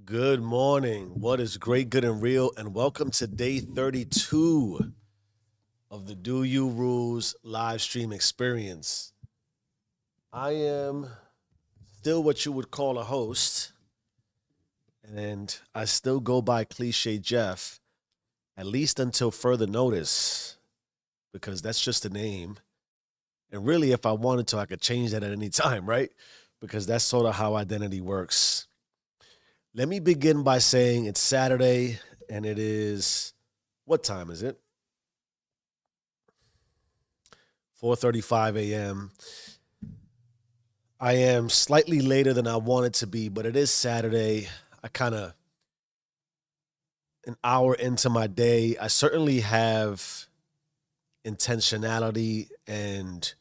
Good morning. What is great, good, and real? And welcome to day 32 of the Do You Rules live stream experience. I am still what you would call a host, and I still go by Cliche Jeff, at least until further notice, because that's just a name. And really, if I wanted to, I could change that at any time, right? Because that's sort of how identity works. Let me begin by saying it's Saturday and it is what time is it? 4:35 a.m. I am slightly later than I wanted to be, but it is Saturday. I kind of an hour into my day. I certainly have intentionality and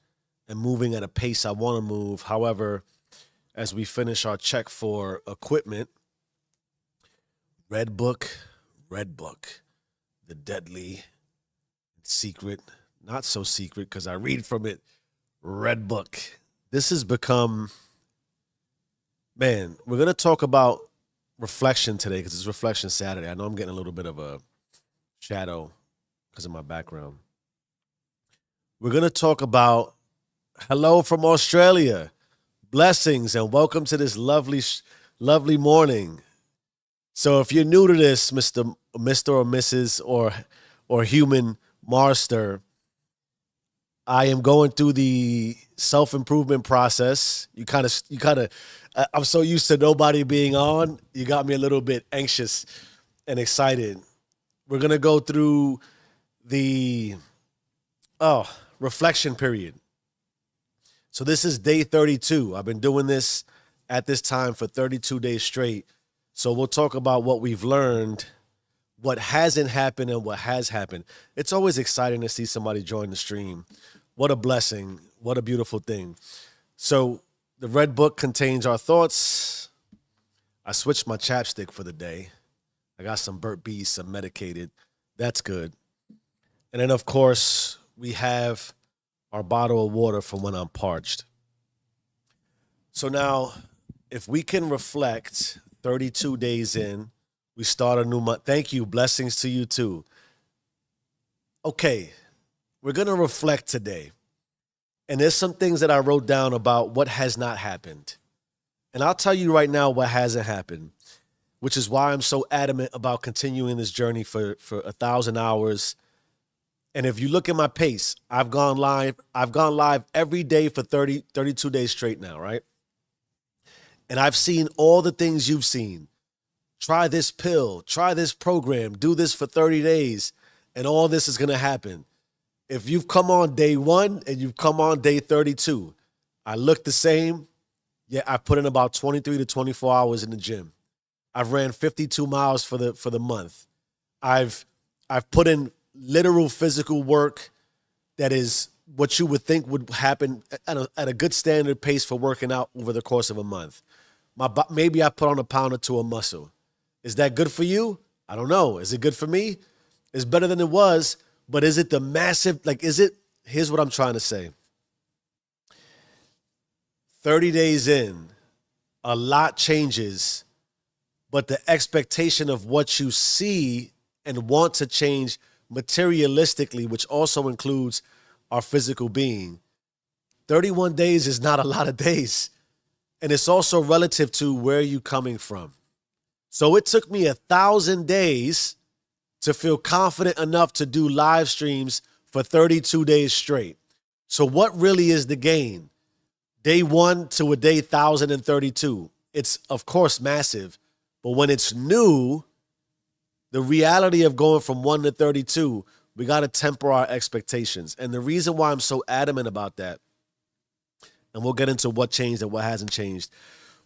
moving at a pace I want to move. However, as we finish our check for equipment, Red Book, Red Book, the deadly, secret, not so secret because I read from it, Red Book. This has become, man, we're going to talk about reflection today because it's Reflection Saturday. I know I'm getting a little bit of a shadow because of my background. We're going to talk about hello from Australia, blessings, and welcome to this lovely morning. So if you're new to this, Mr. or Mrs. or human master, I am going through the self-improvement process. I'm so used to nobody being on. You got me a little bit anxious and excited. We're going to go through the reflection period. So this is day 32. I've been doing this at this time for 32 days straight. So we'll talk about what we've learned, what hasn't happened, and what has happened. It's always exciting to see somebody join the stream. What a blessing. What a beautiful thing. So the Red Book contains our thoughts. I switched my chapstick for the day. I got some Burt's Bees, some medicated. That's good. And then, of course, we have our bottle of water for when I'm parched. So now, if we can reflect 32 days in, we start a new month. Thank you. Blessings to you too. Okay, we're going to reflect today. And there's some things that I wrote down about what has not happened. And I'll tell you right now what hasn't happened, which is why I'm so adamant about continuing this journey for 1,000 hours. And if you look at my pace, I've gone live every day for 32 days straight now, right? And I've seen all the things you've seen. Try this pill, try this program, do this for 30 days, and all this is going to happen. If you've come on day 1 and you've come on day 32, I look the same. Yeah, I put in about 23 to 24 hours in the gym. I've ran 52 miles for the month. I've put in literal physical work that is what you would think would happen at a good standard pace for working out over the course of a month. Maybe I put on a pound or two of muscle. Is that good for you? I don't know. Is it good for me? It's better than it was, but is it the massive, here's what I'm trying to say. 30 days in, a lot changes, but the expectation of what you see and want to change materialistically, which also includes our physical being, 31 days is not a lot of days. And it's also relative to where you're coming from. So it took me 1,000 days to feel confident enough to do live streams for 32 days straight. So what really is the gain? Day 1 to a day 1,032. It's, of course, massive. But when it's new, the reality of going from 1 to 32, we got to temper our expectations. And the reason why I'm so adamant about that, and we'll get into what changed and what hasn't changed.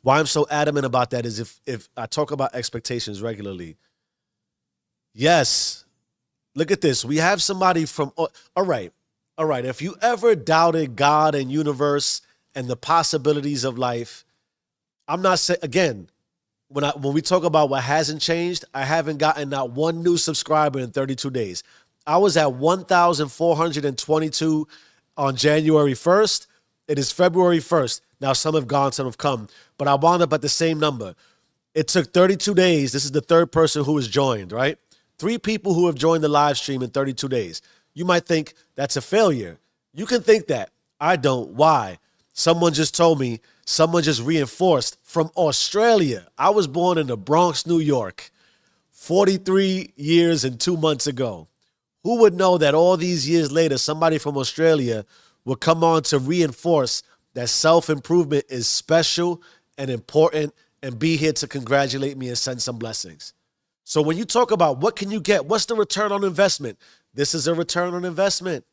Why I'm so adamant about that is if I talk about expectations regularly. Yes, look at this. We have somebody from, all right. If you ever doubted God and universe and the possibilities of life, I'm not saying, again, when we talk about what hasn't changed, I haven't gotten not one new subscriber in 32 days. I was at 1,422 on January 1st. It is February 1st. Now, some have gone, some have come, but I wound up at the same number. It took 32 days. This is the third person who has joined, right? Three people who have joined the live stream in 32 days. You might think that's a failure. You can think that. I don't. Why? Someone just told me, someone just reinforced from Australia. I was born in the Bronx, New York, 43 years and 2 months ago. Who would know that all these years later, somebody from Australia would come on to reinforce that self-improvement is special and important and be here to congratulate me and send some blessings. So when you talk about what can you get, what's the return on investment? This is a return on investment.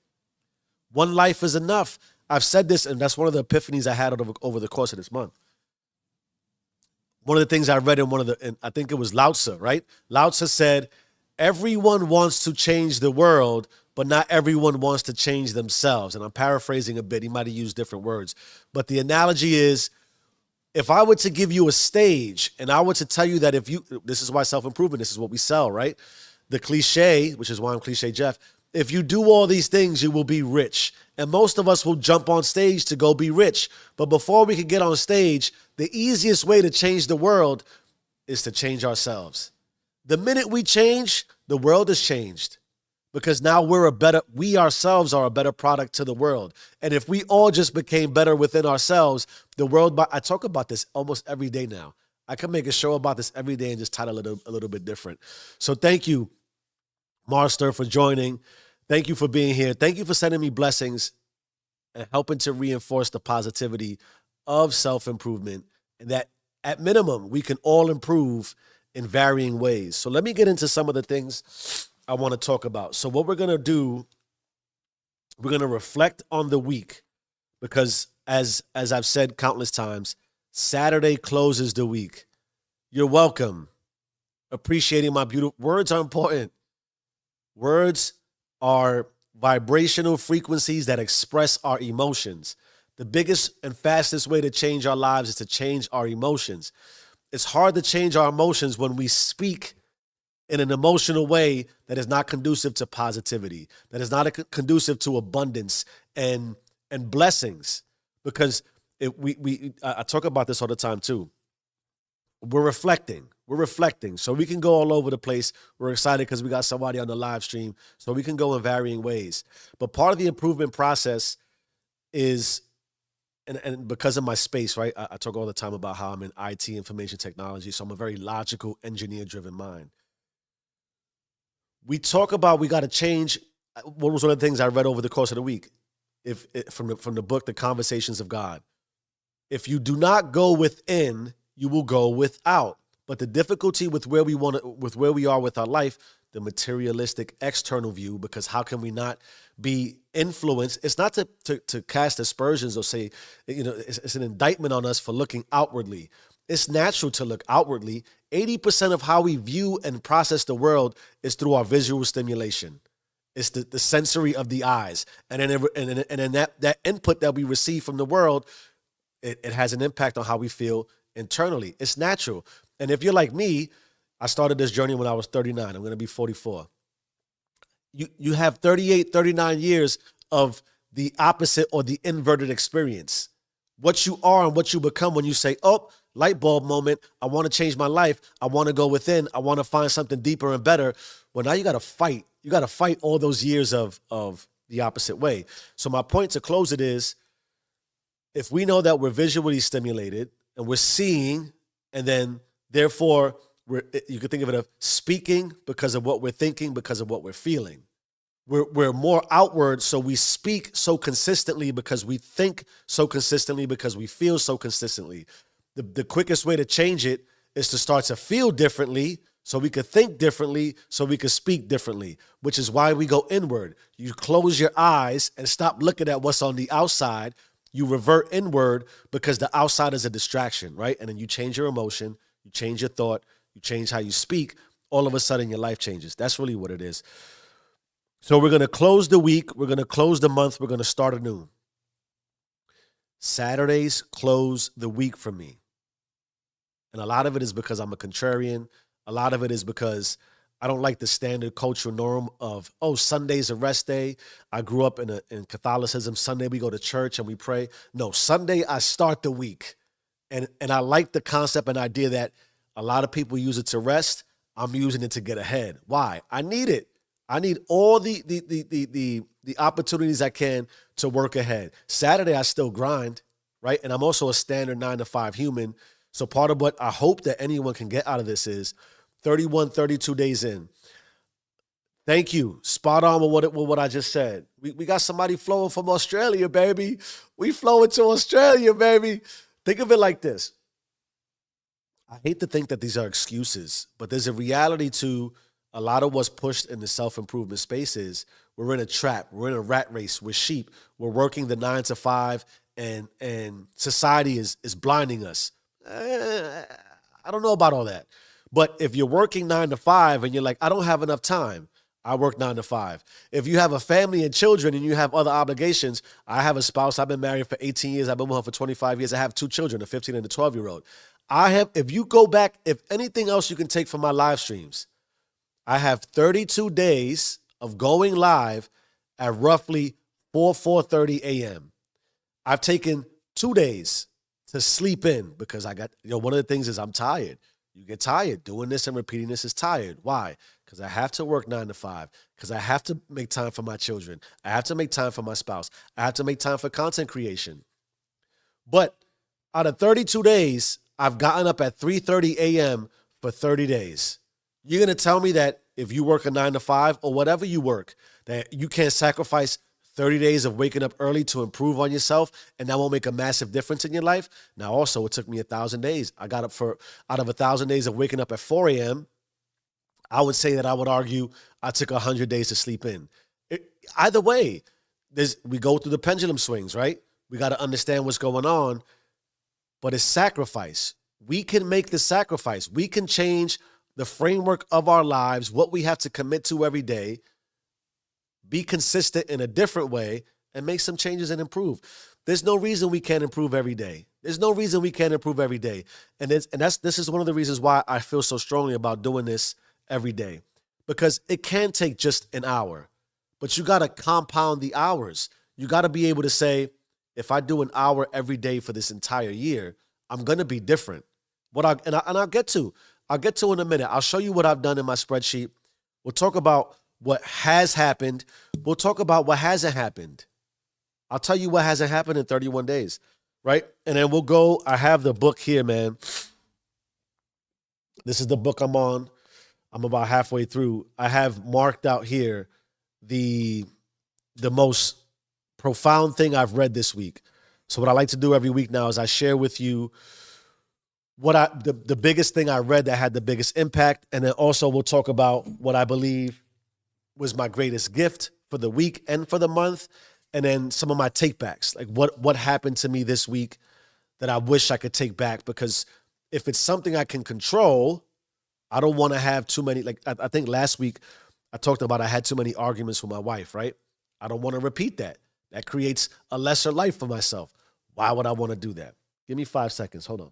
One life is enough. I've said this, and that's one of the epiphanies I had over the course of this month. One of the things I read and I think it was Lao Tzu, right? Lao Tzu said, everyone wants to change the world, but not everyone wants to change themselves. And I'm paraphrasing a bit. He might have used different words. But the analogy is, if I were to give you a stage and I were to tell you that this is why self-improvement, this is what we sell, right? The cliche, which is why I'm Cliche Jeff, if you do all these things, you will be rich. And most of us will jump on stage to go be rich. But before we can get on stage, the easiest way to change the world is to change ourselves. The minute we change, the world has changed. Because now we ourselves are a better product to the world. And if we all just became better within ourselves, the world, I talk about this almost every day now. I can make a show about this every day and just title it a little bit different. So thank you, Marster, for joining. Thank you for being here. Thank you for sending me blessings and helping to reinforce the positivity of self-improvement, and that at minimum, we can all improve in varying ways. So let me get into some of the things I want to talk about. So what we're going to do, we're going to reflect on the week, because as I've said countless times, Saturday closes the week. You're welcome. Appreciating my beautiful words are important. Words are vibrational frequencies that express our emotions. The biggest and fastest way to change our lives is to change our emotions. It's hard to change our emotions when we speak in an emotional way that is not conducive to positivity, that is not conducive to abundance and blessings. Because I talk about this all the time too. We're reflecting. So we can go all over the place. We're excited because we got somebody on the live stream, so we can go in varying ways. But part of the improvement process is, and because of my space, right? I talk all the time about how I'm in IT, information technology, so I'm a very logical, engineer-driven mind. We talk about we got to change. What was one of the things I read over the course of the week? From the book, The Conversations of God. If you do not go within, you will go without. But the difficulty with where we are with our life, the materialistic external view, because how can we not be influenced? It's not to cast aspersions or say, it's an indictment on us for looking outwardly. It's natural to look outwardly. 80% of how we view and process the world is through our visual stimulation. It's the sensory of the eyes. And then that input that we receive from the world, it has an impact on how we feel internally. It's natural. And if you're like me, I started this journey when I was 39. I'm going to be 44. You have 38, 39 years of the opposite or the inverted experience. What you are and what you become when you say, oh, light bulb moment, I want to change my life. I want to go within. I want to find something deeper and better. Well, now you got to fight. You got to fight all those years of the opposite way. So my point to close it is, if we know that we're visually stimulated and we're seeing, and then therefore you can think of it of speaking because of what we're thinking, because of what we're feeling. We're more outward, so we speak so consistently because we think so consistently, because we feel so consistently. The quickest way to change it is to start to feel differently, so we could think differently, so we could speak differently, which is why we go inward. You close your eyes and stop looking at what's on the outside. You revert inward because the outside is a distraction, right? And then you change your emotion, you change your thought, you change how you speak. All of a sudden, your life changes. That's really what it is. So we're going to close the week. We're going to close the month. We're going to start anew. Saturdays close the week for me. And a lot of it is because I'm a contrarian. A lot of it is because I don't like the standard cultural norm of, oh, Sunday's a rest day. I grew up in Catholicism. Sunday we go to church and we pray. No, Sunday I start the week. And I like the concept and idea that A lot of people use it to rest. I'm using it to get ahead. Why? I need it. I need all the opportunities I can to work ahead. Saturday, I still grind, right? And I'm also a standard 9 to 5 human. So part of what I hope that anyone can get out of this is 31, 32 days in. Thank you. Spot on with what I just said. We got somebody flowing from Australia, baby. We flowing to Australia, baby. Think of it like this. I hate to think that these are excuses, but there's a reality to a lot of what's pushed in the self-improvement spaces. We're in a trap. We're in a rat race. We're sheep. We're working the 9 to 5, and society is blinding us. I don't know about all that. But if you're working 9 to 5 and you're like, I don't have enough time, I work 9 to 5. If you have a family and children and you have other obligations, I have a spouse. I've been married for 18 years. I've been with her for 25 years. I have 2 children, a 15 and a 12-year-old. If you go back, if anything else you can take from my live streams, I have 32 days of going live at roughly 4:30 a.m. I've taken 2 days to sleep in because I got, one of the things is I'm tired. You get tired. Doing this and repeating this is tired. Why? Because I have to work 9 to 5. Because I have to make time for my children. I have to make time for my spouse. I have to make time for content creation. But out of 32 days, I've gotten up at 3:30 a.m. for 30 days. You're going to tell me that if you work a 9 to 5 or whatever you work, that you can't sacrifice 30 days of waking up early to improve on yourself, and that won't make a massive difference in your life? Now, also, it took me 1,000 days. I got up out of 1,000 days of waking up at 4 a.m., I would say that I would argue I took 100 days to sleep in. Either way, we go through the pendulum swings, right? We got to understand what's going on, but it's sacrifice. We can make the sacrifice. We can change the framework of our lives, what we have to commit to every day, be consistent in a different way, and make some changes and improve. There's no reason we can't improve every day. There's no reason we can't improve every day. This is one of the reasons why I feel so strongly about doing this every day, because it can take just an hour, but you got to compound the hours. You got to be able to say, if I do an hour every day for this entire year, I'm going to be different. I'll get to in a minute. I'll show you what I've done in my spreadsheet. We'll talk about what has happened. We'll talk about what hasn't happened. I'll tell you what hasn't happened in 31 days, right? And then we'll go. I have the book here, man. This is the book I'm on. I'm about halfway through. I have marked out here the most profound thing I've read this week. So what I like to do every week now is I share with you the biggest thing I read that had the biggest impact. And then also we'll talk about what I believe was my greatest gift for the week and for the month. And then some of my takebacks, like what happened to me this week that I wish I could take back, because if it's something I can control, I don't want to have too many. Like I think last week I talked about I had too many arguments with my wife, right? I don't want to repeat that. That creates a lesser life for myself. Why would I want to do that? Give me 5 seconds. Hold on.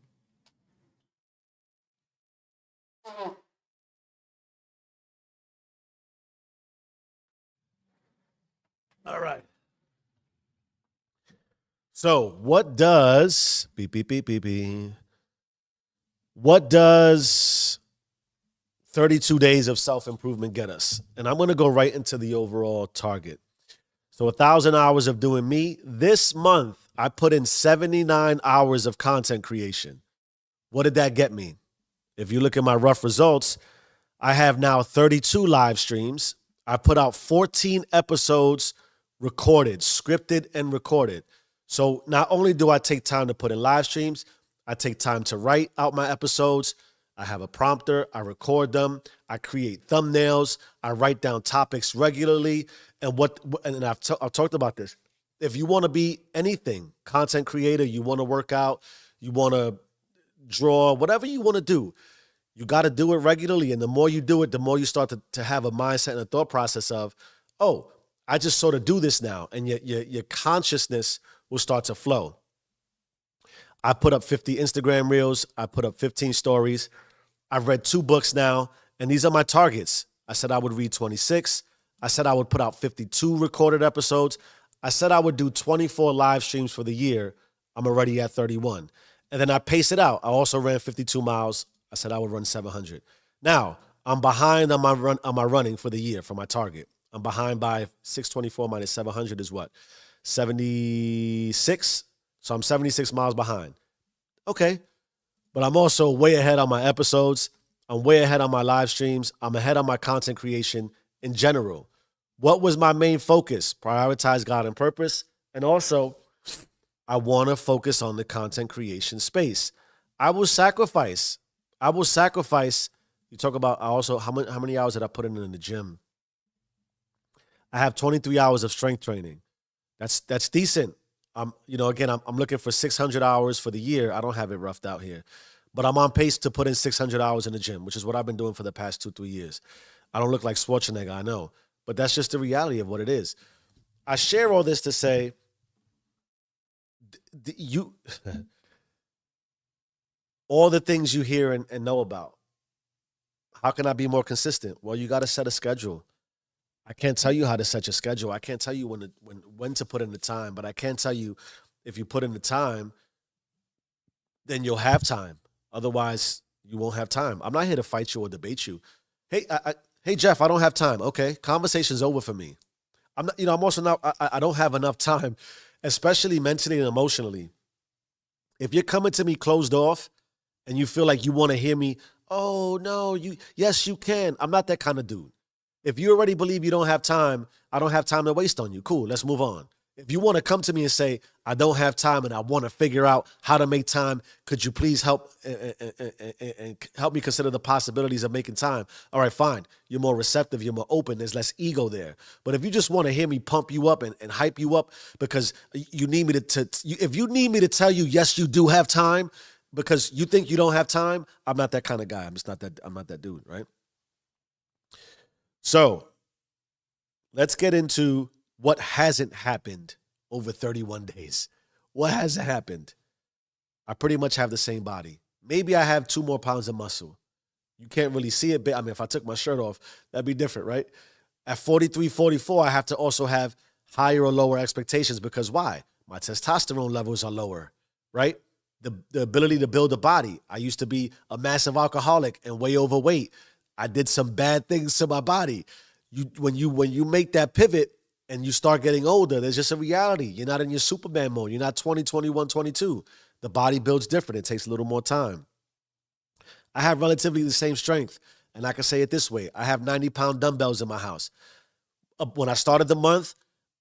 All right. So what does beep, beep, beep, beep, beep. What does 32 days of self-improvement get us? And I'm going to go right into the overall target. So 1,000 hours of doing me. This month, I put in 79 hours of content creation. What did that get me? If you look at my rough results, I have now 32 live streams. I put out 14 episodes recorded, scripted and recorded. So not only do I take time to put in live streams, I take time to write out my episodes. I have a prompter. I record them. I create thumbnails. I write down topics regularly. And I've talked about this. If you want to be anything, content creator, you want to work out, you want to draw, whatever you want to do, you got to do it regularly. And the more you do it, the more you start to have a mindset and a thought process of, oh, I just sort of do this now. And your consciousness will start to flow. I put up 50 Instagram reels. I put up 15 stories. I've read 2 books now, and these are my targets. I said I would read 26. I said I would put out 52 recorded episodes. I said I would do 24 live streams for the year. I'm already at 31. And then I pace it out. I also ran 52 miles I said I would run 700. Now, I'm behind on my running for the year for my target. I'm behind by 624 minus 700 is what? 76. So I'm 76 miles behind. Okay. But I'm also way ahead on my episodes. I'm way ahead on my live streams. I'm ahead on my content creation in general. What was my main focus? Prioritize God and purpose. And also, I want to focus on the content creation space. I will sacrifice. I will sacrifice. You talk about also how many hours did I put in the gym? I have 23 hours of strength training. That's decent. Again, I'm looking for 600 hours for the year. I don't have it roughed out here, but I'm on pace to put in 600 hours in the gym, which is what I've been doing for the past 2-3 years. I don't look like Schwarzenegger, I know, but that's just the reality of what it is. I share all this to say, all the things you hear and know about. How can I be more consistent? Well, you got to set a schedule. I can't tell you how to set your schedule. I can't tell you when to put in the time, but I can tell you if you put in the time, then you'll have time. Otherwise, you won't have time. I'm not here to fight you or debate you. Hey, Jeff, I don't have time. Okay, conversation's over for me. I'm also not. I don't have enough time, especially mentally and emotionally. If you're coming to me closed off, and you feel like you want to hear me, oh no, yes you can. I'm not that kind of dude. If you already believe you don't have time, I don't have time to waste on you. Cool, let's move on. If you want to come to me and say, I don't have time and I want to figure out how to make time, could you please help and help me consider the possibilities of making time? All right, fine. You're more receptive. You're more open. There's less ego there. But if you just want to hear me pump you up and hype you up because you need me if you need me to tell you, yes, you do have time because you think you don't have time, I'm not that kind of guy. I'm not that dude, right? So let's get into what hasn't happened over 31 days. What hasn't happened? I pretty much have the same body. Maybe I have 2 more pounds of muscle. You can't really see it. I mean, if I took my shirt off, that'd be different, right? At 43, 44, I have to also have higher or lower expectations because why? My testosterone levels are lower, right? The ability to build a body. I used to be a massive alcoholic and way overweight. I did some bad things to my body. When you make that pivot and you start getting older, there's just a reality. You're not in your Superman mode. You're not 20, 21, 22. The body builds different. It takes a little more time. I have relatively the same strength. And I can say it this way. I have 90-pound dumbbells in my house. When I started the month,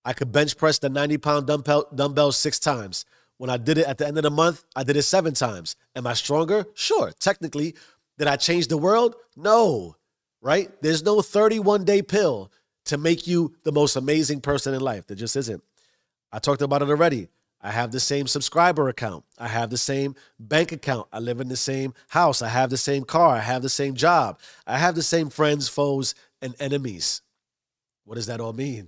I could bench press the 90-pound dumbbells 6 times. When I did it at the end of the month, I did it 7 times. Am I stronger? Sure. Technically. Did I change the world? No, right? There's no 31-day pill to make you the most amazing person in life. There just isn't. I talked about it already. I have the same subscriber account. I have the same bank account. I live in the same house. I have the same car. I have the same job. I have the same friends, foes, and enemies. What does that all mean?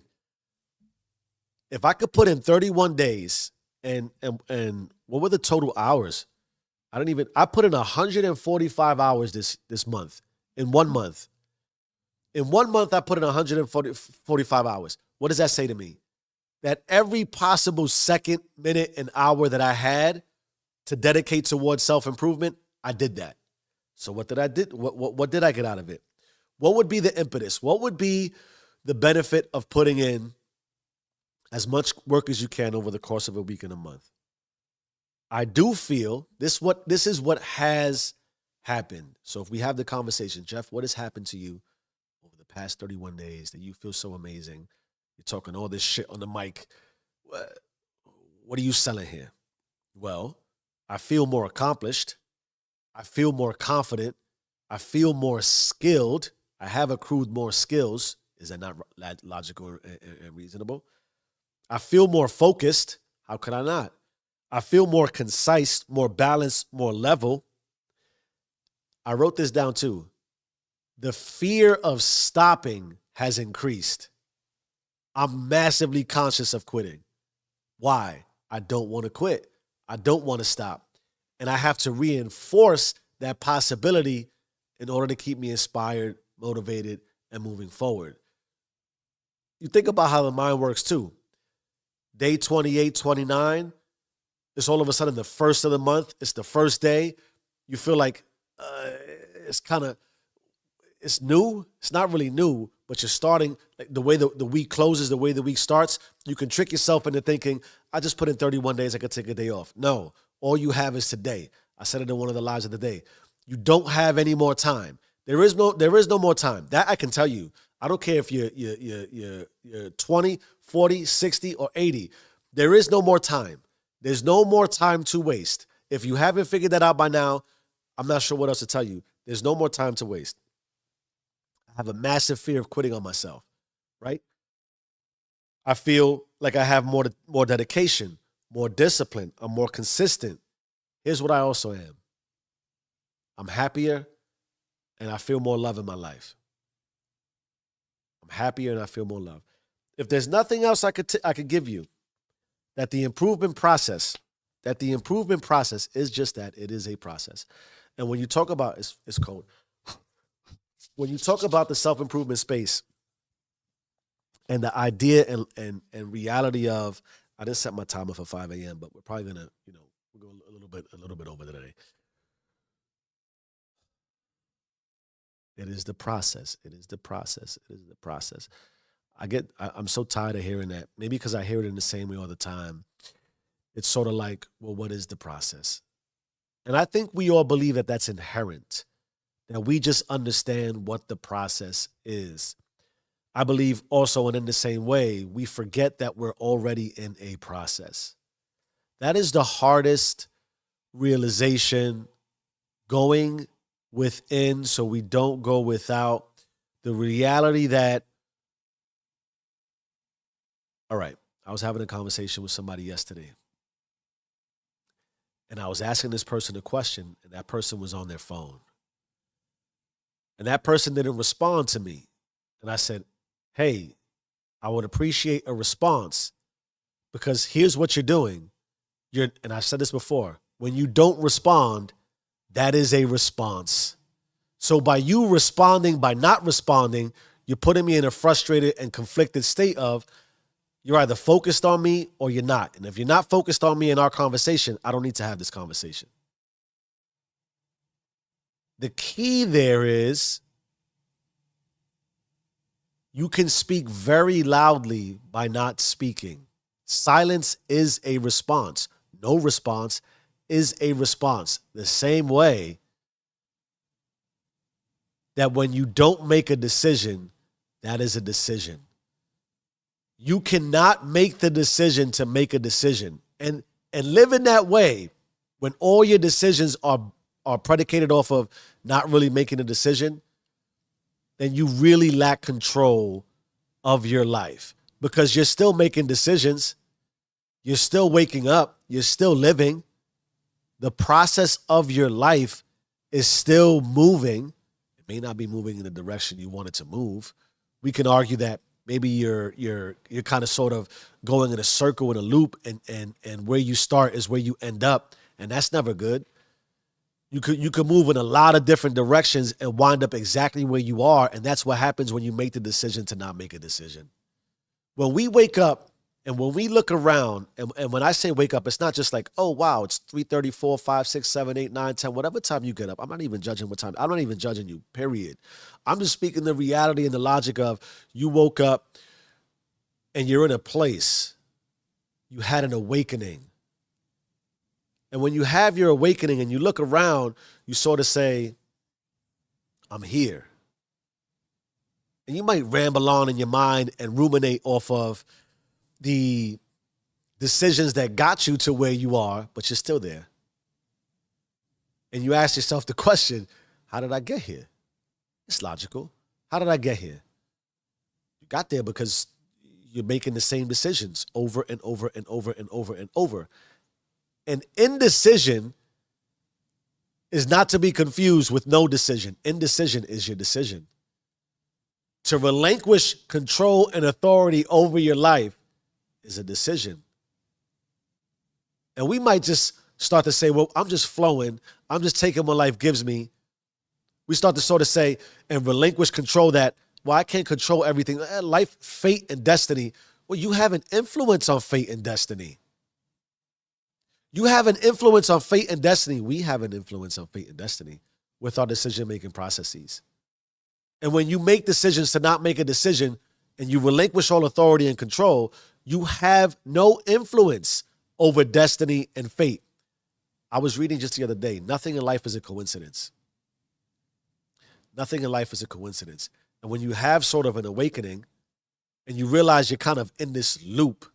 If I could put in 31 days and what were the total hours? I put in 145 hours this month, in 1 month. In 1 month, I put in 145 hours. What does that say to me? That every possible second, minute, and hour that I had to dedicate towards self-improvement, I did that. So what did I do? What did I get out of it? What would be the impetus? What would be the benefit of putting in as much work as you can over the course of a week and a month? I do feel this is what has happened. So if we have the conversation, Jeff, what has happened to you over the past 31 days that you feel so amazing? You're talking all this shit on the mic. What are you selling here? Well, I feel more accomplished. I feel more confident. I feel more skilled. I have accrued more skills. Is that not logical and reasonable? I feel more focused. How could I not? I feel more concise, more balanced, more level. I wrote this down too. The fear of stopping has increased. I'm massively conscious of quitting. Why? I don't want to quit. I don't want to stop. And I have to reinforce that possibility in order to keep me inspired, motivated, and moving forward. You think about how the mind works too. Day 28, 29, it's all of a sudden the first of the month. It's the first day. You feel like it's kind of, it's new. It's not really new, but you're starting like the way the week closes, the way the week starts. You can trick yourself into thinking, I just put in 31 days, I could take a day off. No, all you have is today. I said it in one of the lives of the day. You don't have any more time. There is no more time. That I can tell you. I don't care if you're 20, 40, 60, or 80. There is no more time. There's no more time to waste. If you haven't figured that out by now, I'm not sure what else to tell you. There's no more time to waste. I have a massive fear of quitting on myself, right? I feel like I have more dedication, more discipline. I'm more consistent. Here's what I also am. I'm happier and I feel more love in my life. I'm happier and I feel more love. If there's nothing else I could give you, that the improvement process is just that, it is a process. And when you talk about it's cold. When you talk about the self-improvement space and the idea and reality of, I didn't set my timer for 5 a.m., but we're probably gonna, we'll go a little bit over today. It is the process. It is the process. It is the process. I'm so tired of hearing that. Maybe because I hear it in the same way all the time. It's sort of like, well, what is the process? And I think we all believe that that's inherent, that we just understand what the process is. I believe also, and in the same way, we forget that we're already in a process. That is the hardest realization, going within so we don't go without. The reality that, all right, I was having a conversation with somebody yesterday, and I was asking this person a question, and that person was on their phone. And that person didn't respond to me. And I said, hey, I would appreciate a response, because here's what you're doing. And I've said this before, when you don't respond, that is a response. So by you responding, by not responding, you're putting me in a frustrated and conflicted state of, you're either focused on me or you're not. And if you're not focused on me in our conversation, I don't need to have this conversation. The key there is, you can speak very loudly by not speaking. Silence is a response. No response is a response. The same way that when you don't make a decision, that is a decision. You cannot make the decision to make a decision. And live in that way when all your decisions are predicated off of not really making a decision, then you really lack control of your life, because you're still making decisions. You're still waking up. You're still living. The process of your life is still moving. It may not be moving in the direction you want it to move. We can argue that maybe you're kind of sort of going in a circle, in a loop, and where you start is where you end up, and that's never good. You could move in a lot of different directions and wind up exactly where you are, and that's what happens when you make the decision to not make a decision. When we wake up and when we look around, and when I say wake up, it's not just like, oh, wow, it's 3:30, 4, 5, 6, 7, 8, 9, 10, whatever time you get up. I'm not even judging what time. I'm not even judging you, period. I'm just speaking the reality and the logic of, you woke up and you're in a place. You had an awakening. And when you have your awakening and you look around, you sort of say, I'm here. And you might ramble on in your mind and ruminate off of the decisions that got you to where you are, but you're still there. And you ask yourself the question, how did I get here? It's logical. How did I get here? You got there because you're making the same decisions over and over and over and over and over. And indecision is not to be confused with no decision. Indecision is your decision. To relinquish control and authority over your life is a decision. And we might just start to say, well, I'm just flowing. I'm just taking what life gives me. We start to sort of say and relinquish control that, well, I can't control everything. Life, fate, and destiny. Well, you have an influence on fate and destiny. You have an influence on fate and destiny. We have an influence on fate and destiny. with our decision-making processes. And when you make decisions to not make a decision and you relinquish all authority and control, you have no influence over destiny and fate. I was reading just the other day, nothing in life is a coincidence. Nothing in life is a coincidence. And when you have sort of an awakening and you realize you're kind of in this loop,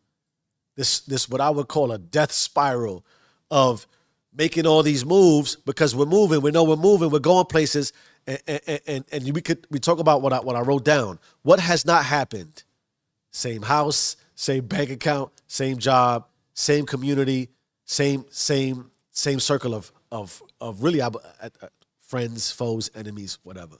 this what I would call a death spiral of making all these moves because we're moving, we know we're moving, we're going places, and we talk about what I wrote down. What has not happened? Same house, same bank account, same job, same community, same circle of really friends, foes, enemies, whatever.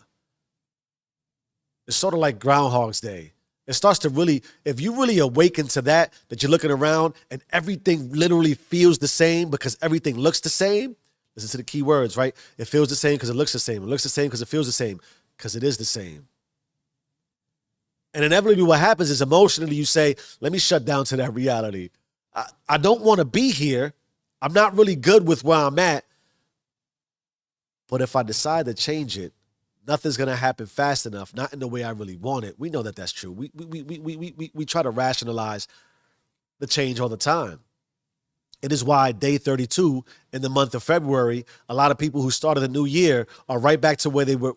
It's sort of like Groundhog's Day. It starts to really, if you really awaken to that you're looking around and everything literally feels the same because everything looks the same. Listen to the key words, right? It feels the same because it looks the same. It looks the same because it feels the same, because it is the same. And inevitably what happens is emotionally you say, let me shut down to that reality. I don't want to be here. I'm not really good with where I'm at. But if I decide to change it, nothing's going to happen fast enough, not in the way I really want it. We know that that's true. We try to rationalize the change all the time. It is why day 32 in the month of February, a lot of people who started the new year are right back to where they were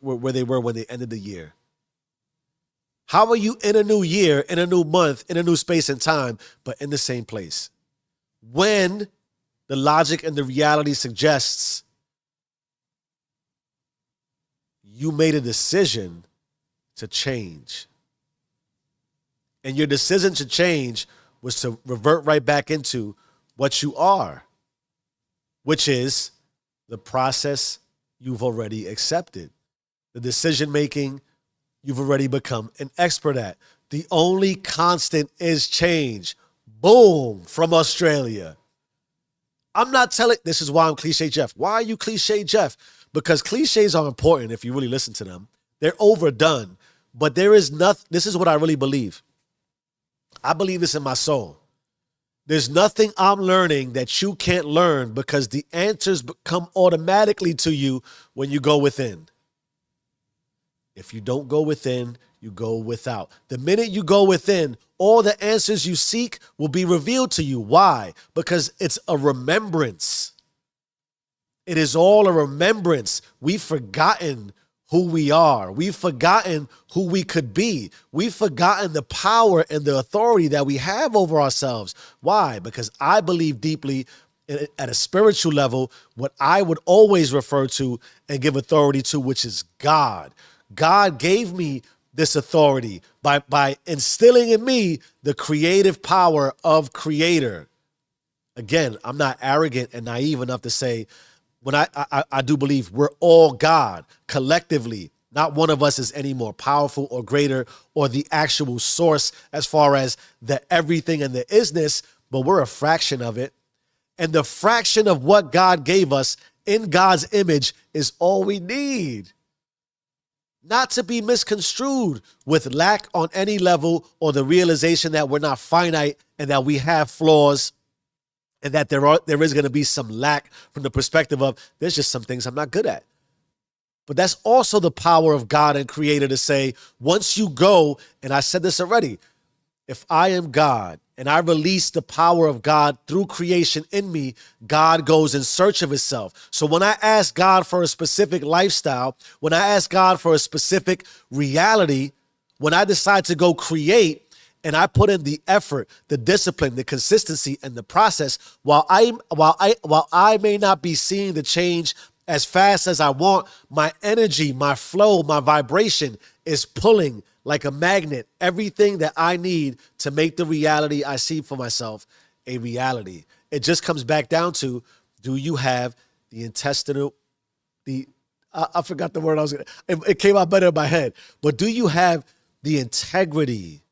when they ended the year. How are you in a new year, in a new month, in a new space and time, but in the same place? When the logic and the reality suggests you made a decision to change. And your decision to change was to revert right back into what you are, which is the process you've already accepted. The decision-making you've already become an expert at. The only constant is change. Boom, from Australia. I'm not telling, this is why I'm Cliche Jeff. Why are you Cliche Jeff? Because cliches are important if you really listen to them. They're overdone. But there is nothing, this is what I really believe. I believe this in my soul. There's nothing I'm learning that you can't learn because the answers come automatically to you when you go within. If you don't go within, you go without. The minute you go within, all the answers you seek will be revealed to you. Why? Because it's a remembrance. It is all a remembrance. We've forgotten who we are. We've forgotten who we could be. We've forgotten the power and the authority that we have over ourselves. Why? Because I believe deeply at a spiritual level what I would always refer to and give authority to, which is God. God gave me this authority by instilling in me the creative power of Creator. Again, I'm not arrogant and naive enough to say, when I do believe we're all God collectively. Not one of us is any more powerful or greater or the actual source as far as the everything and the isness, but we're a fraction of it. And the fraction of what God gave us in God's image is all we need. Not to be misconstrued with lack on any level or the realization that we're not finite and that we have flaws and that there is going to be some lack from the perspective of there's just some things I'm not good at. But that's also the power of God and Creator to say, once you go, and I said this already, if I am God and I release the power of God through creation in me, God goes in search of Himself. So when I ask God for a specific lifestyle, when I ask God for a specific reality, when I decide to go create, and I put in the effort, the discipline, the consistency, and the process, while I may not be seeing the change as fast as I want, my energy, my flow, my vibration is pulling like a magnet everything that I need to make the reality I see for myself a reality. It just comes back down to, do you have the intestinal, I forgot the word I was going to, it came out better in my head, but do you have the integrity?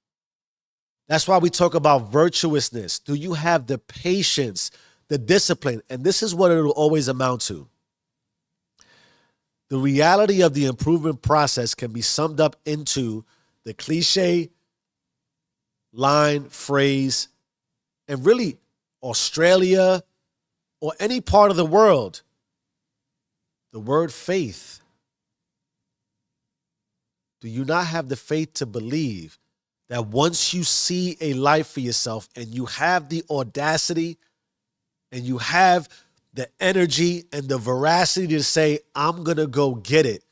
That's why we talk about virtuousness. Do you have the patience, the discipline? And this is what it will always amount to. The reality of the improvement process can be summed up into the cliche line, phrase, and really Australia or any part of the world, the word faith. Do you not have the faith to believe that once you see a life for yourself and you have the audacity and you have the energy and the veracity to say, I'm going to go get it,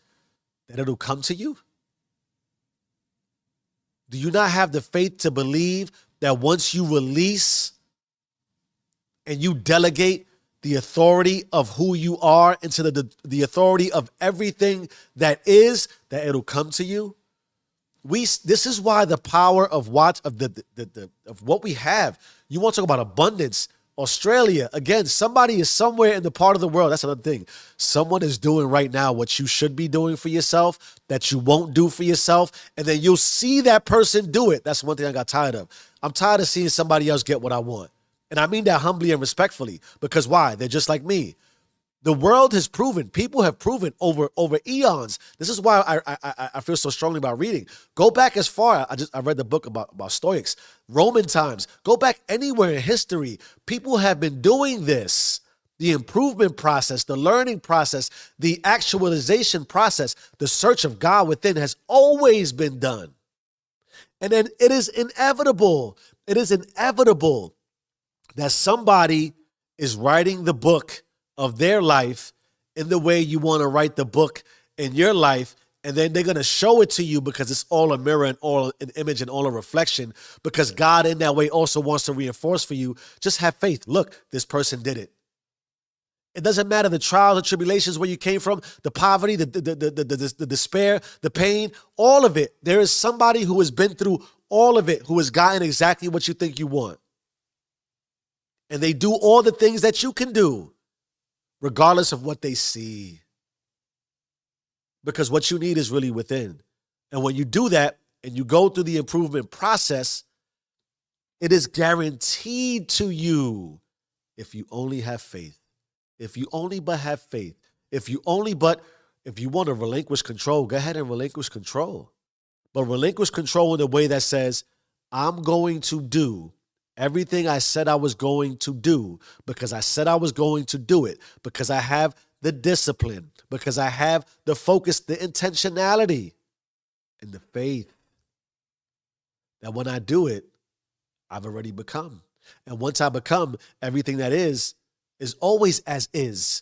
that it'll come to you? Do you not have the faith to believe that once you release and you delegate the authority of who you are into the authority of everything that is, that it'll come to you? This is why the power of what we have. You want to talk about abundance? Australia, again, somebody is somewhere in the part of the world. That's another thing. Someone is doing right now what you should be doing for yourself that you won't do for yourself. And then you'll see that person do it. That's one thing I got tired of. I'm tired of seeing somebody else get what I want. And I mean that humbly and respectfully, because why? They're just like me. The world has proven, people have proven over eons. This is why I feel so strongly about reading. Go back as far. I read the book about Stoics, Roman times. Go back anywhere in history. People have been doing this. The improvement process, the learning process, the actualization process, the search of God within has always been done. And then it is inevitable. It is inevitable that somebody is writing the book of their life in the way you want to write the book in your life, and then they're going to show it to you because it's all a mirror and all an image and all a reflection, because God in that way also wants to reinforce for you. Just have faith. Look, this person did it. It doesn't matter the trials and tribulations, where you came from, the poverty, the despair, the pain, all of it. There is somebody who has been through all of it, who has gotten exactly what you think you want. And they do all the things that you can do, regardless of what they see. Because what you need is really within. And when you do that and you go through the improvement process, it is guaranteed to you if you only have faith. If you only but have faith. If you want to relinquish control, go ahead and relinquish control. But relinquish control in a way that says, I'm going to do everything I said I was going to do, because I said I was going to do it, because I have the discipline, because I have the focus, the intentionality, and the faith that when I do it, I've already become. And once I become, everything that is always as is.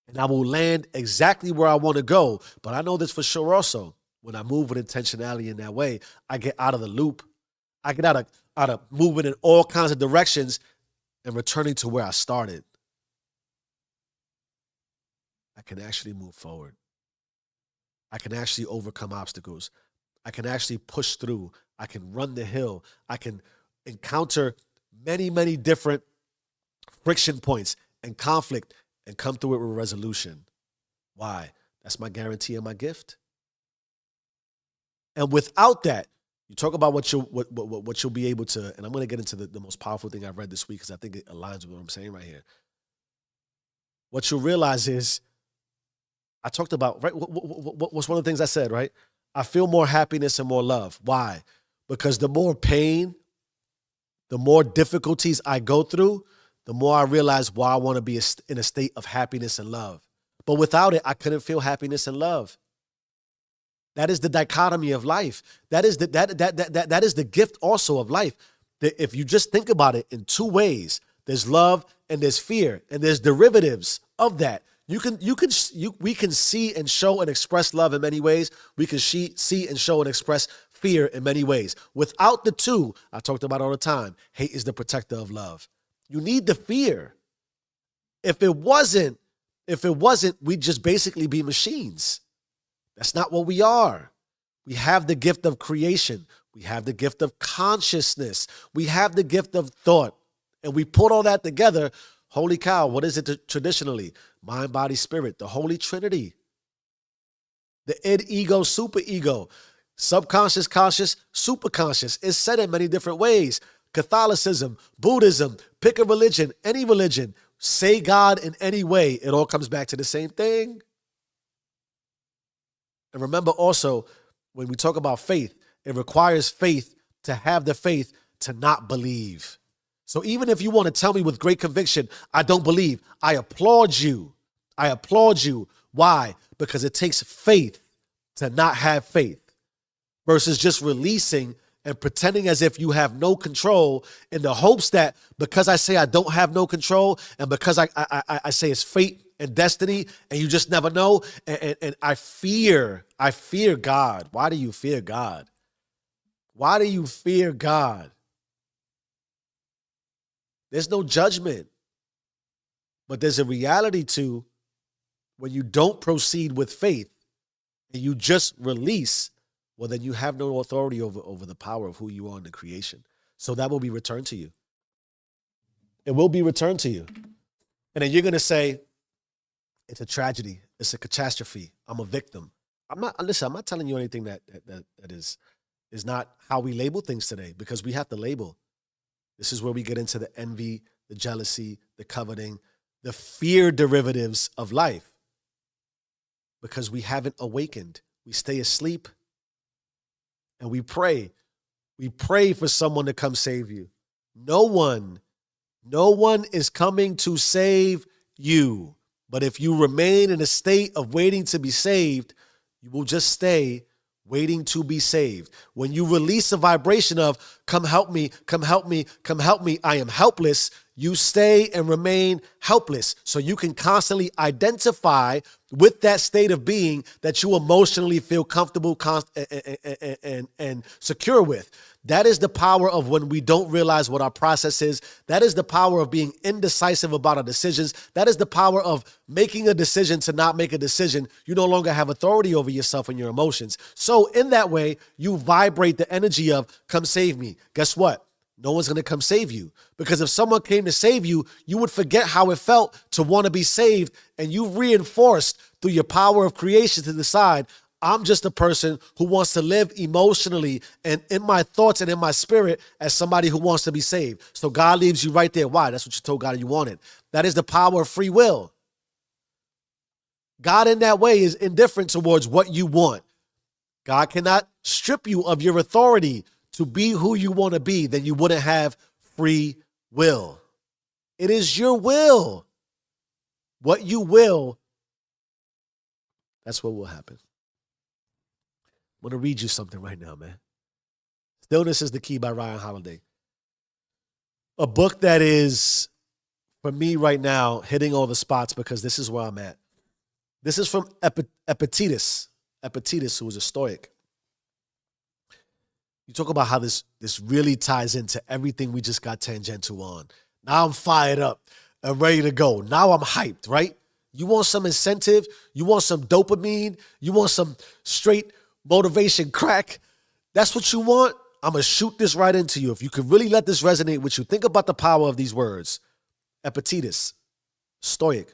And I will land exactly where I want to go. But I know this for sure also. When I move with intentionality in that way, I get out of the loop. I get out of moving in all kinds of directions and returning to where I started. I can actually move forward. I can actually overcome obstacles. I can actually push through. I can run the hill. I can encounter many, many different friction points and conflict and come through it with resolution. Why? That's my guarantee and my gift. And without that, you talk about what you'll be able to, and I'm going to get into the most powerful thing I've read this week because I think it aligns with what I'm saying right here. What you'll realize is, I talked about, right? What's one of the things I said, right? I feel more happiness and more love. Why? Because the more pain, the more difficulties I go through, the more I realize why I want to be in a state of happiness and love. But without it, I couldn't feel happiness and love. That is the dichotomy of life. That is the gift also of life. That if you just think about it in two ways, there's love and there's fear, and there's derivatives of that. We can see and show and express love in many ways. We can see and show and express fear in many ways. Without the two, I talked about all the time, hate is the protector of love. You need the fear. If it wasn't, we'd just basically be machines. That's not what we are. We have the gift of creation. We have the gift of consciousness. We have the gift of thought. And we put all that together. Holy cow, what is it traditionally? Mind, body, spirit, the Holy Trinity. The id, ego, superego, subconscious, conscious, superconscious. It's said in many different ways. Catholicism, Buddhism, pick a religion, any religion, say God in any way. It all comes back to the same thing. And remember also, when we talk about faith, it requires faith to have the faith to not believe. So even if you want to tell me with great conviction, I don't believe, I applaud you. I applaud you. Why? Because it takes faith to not have faith. versus just releasing and pretending as if you have no control in the hopes that because I say I don't have no control and because I say it's fate and destiny and you just never know. And I fear God. Why do you fear God? Why do you fear God? There's no judgment, but there's a reality to when you don't proceed with faith and you just release, well, then you have no authority over the power of who you are in the creation. So that will be returned to you. It will be returned to you. And then you're going to say, it's a tragedy. It's a catastrophe. I'm a victim. I'm not telling you anything that is not how we label things today, because we have to label. This is where we get into the envy, the jealousy, the coveting, the fear derivatives of life, because we haven't awakened. We stay asleep and we pray. We pray for someone to come save you. No one is coming to save you. But if you remain in a state of waiting to be saved, you will just stay waiting to be saved. When you release a vibration of, come help me, come help me, come help me, I am helpless, you stay and remain helpless. So you can constantly identify with that state of being that you emotionally feel comfortable and secure with. That is the power of when we don't realize what our process is. That is the power of being indecisive about our decisions. That is the power of making a decision to not make a decision. You no longer have authority over yourself and your emotions. So in that way, you vibrate the energy of, come save me. Guess what? No one's going to come save you, because if someone came to save you, you would forget how it felt to want to be saved, and you reinforced through your power of creation to decide, I'm just a person who wants to live emotionally and in my thoughts and in my spirit as somebody who wants to be saved. So God leaves you right there. Why? That's what you told God you wanted. That is the power of free will. God in that way is indifferent towards what you want. God cannot strip you of your authority to be who you want to be. Then you wouldn't have free will. It is your will. What you will, that's what will happen. I'm going to read you something right now, man. Stillness is the Key by Ryan Holiday. A book that is, for me right now, hitting all the spots because this is where I'm at. This is from Epictetus. Epictetus, who was a Stoic. You talk about how this really ties into everything we just got tangential on. Now I'm fired up and ready to go. Now I'm hyped, right? You want some incentive? You want some dopamine? You want some straight motivation crack? That's what you want? I'm going to shoot this right into you. If you could really let this resonate with you, think about the power of these words. Epictetus, Stoic.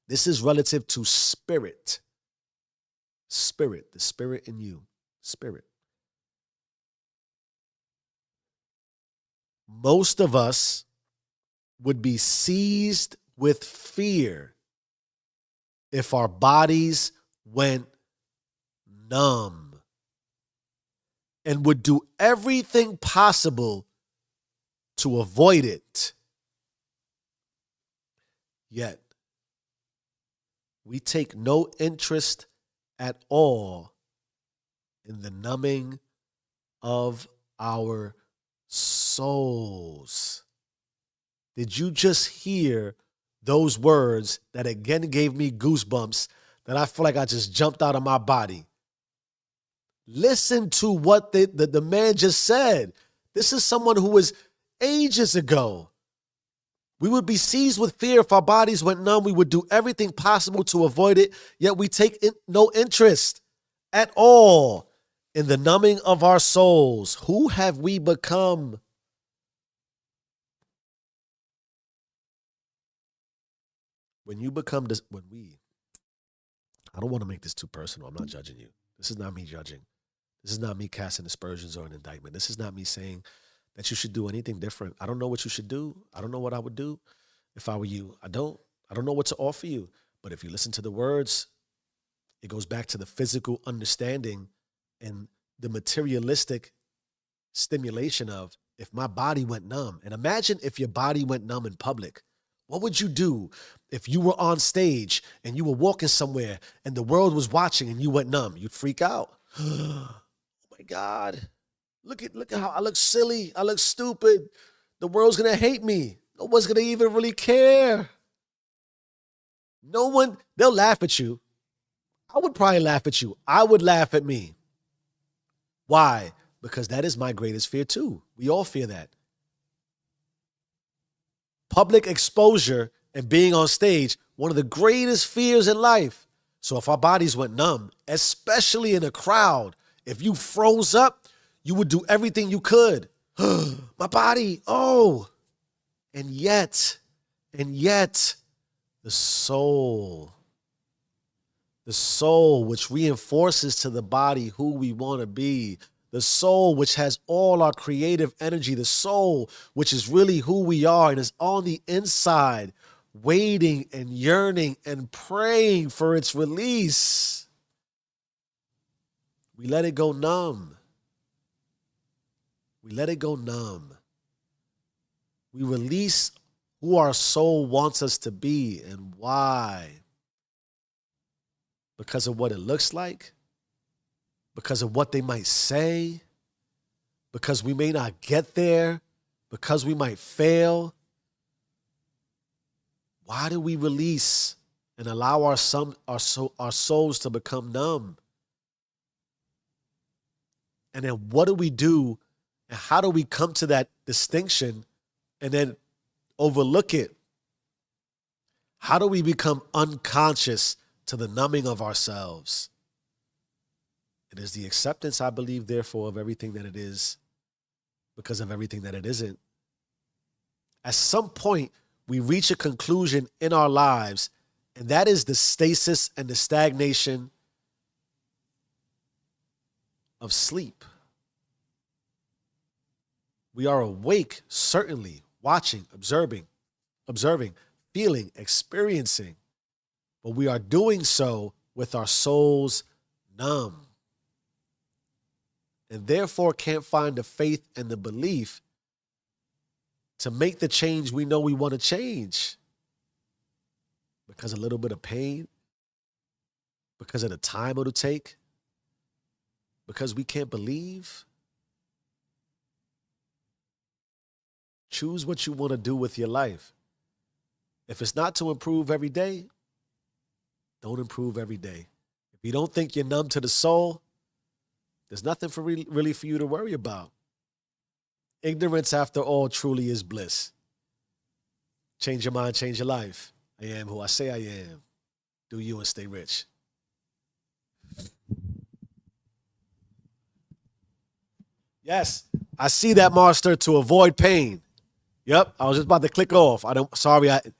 This is relative to spirit. Spirit, the spirit in you. Spirit. Most of us would be seized with fear if our bodies went numb and would do everything possible to avoid it. Yet, we take no interest at all in the numbing of our souls. Did you just hear those words that again gave me goosebumps that I feel like I just jumped out of my body? Listen to what the man just said. This is someone who was ages ago. We would be seized with fear if our bodies went numb. We would do everything possible to avoid it, yet we take no interest at all in the numbing of our souls. Who have we become? When you become this, I don't want to make this too personal. I'm not judging you. This is not me judging. This is not me casting aspersions or an indictment. This is not me saying that you should do anything different. I don't know what you should do. I don't know what I would do if I were you. I don't know what to offer you. But if you listen to the words, it goes back to the physical understanding and the materialistic stimulation of, if my body went numb. And imagine if your body went numb in public. What would you do if you were on stage and you were walking somewhere and the world was watching and you went numb? You'd freak out. my God, look at how I look silly. I look stupid. The world's gonna hate me. No one's gonna even really care. No one, they'll laugh at you. I would probably laugh at you. I would laugh at me. Why? Because that is my greatest fear too. We all fear that. Public exposure and being on stage, one of the greatest fears in life. So if our bodies went numb, especially in a crowd, if you froze up, you would do everything you could. My body, oh. And yet, the soul which reinforces to the body who we want to be, the soul which has all our creative energy, the soul which is really who we are and is on the inside, waiting and yearning and praying for its release. We let it go numb. We let it go numb. We release who our soul wants us to be and why. Because of what it looks like, because of what they might say, because we may not get there, because we might fail. Why do we release and allow our souls to become numb? And then what do we do and how do we come to that distinction and then overlook it? How do we become unconscious to the numbing of ourselves? It is the acceptance, I believe, therefore, of everything that it is because of everything that it isn't. At some point, we reach a conclusion in our lives, and that is the stasis and the stagnation of sleep. We are awake, certainly, watching, observing, feeling, experiencing, but we are doing so with our souls numb, and therefore can't find the faith and the belief to make the change we know we want to change. Because a little bit of pain, because of the time it'll take, because we can't believe. Choose what you want to do with your life. If it's not to improve every day, don't improve every day. If you don't think you're numb to the soul, there's nothing really for you to worry about. Ignorance, after all, truly is bliss. Change your mind, change your life. I am who I say I am. Do you and stay rich. Yes, I see that, Master, to avoid pain. Yep, I was just about to click off.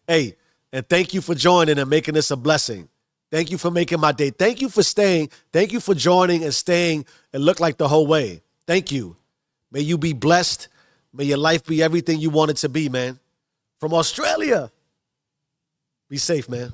Hey, and thank you for joining and making this a blessing. Thank you for making my day. Thank you for staying. Thank you for joining and staying and look like the whole way. Thank you. May you be blessed. May your life be everything you want it to be, man. From Australia. Be safe, man.